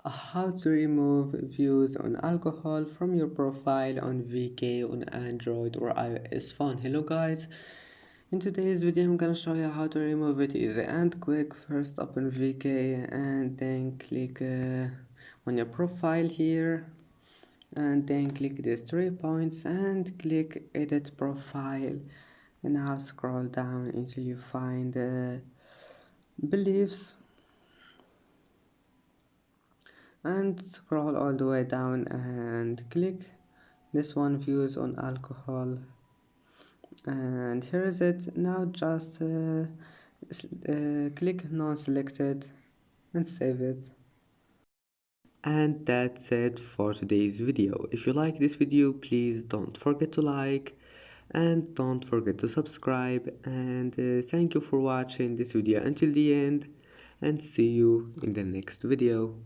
How to remove views on alcohol from your profile on VK on Android or iOS phone. Hello guys, in today's video I'm gonna show you how to remove it easy and quick. First open VK and then click on your profile here, and then click these 3 points and click edit profile, and now scroll down until you find beliefs, and scroll all the way down and click this one, views on alcohol, and here is it. Now just click non-selected and save it. And that's it for today's video. If you like this video, please don't forget to like and don't forget to subscribe, and thank you for watching this video until the end, and see you in the next video.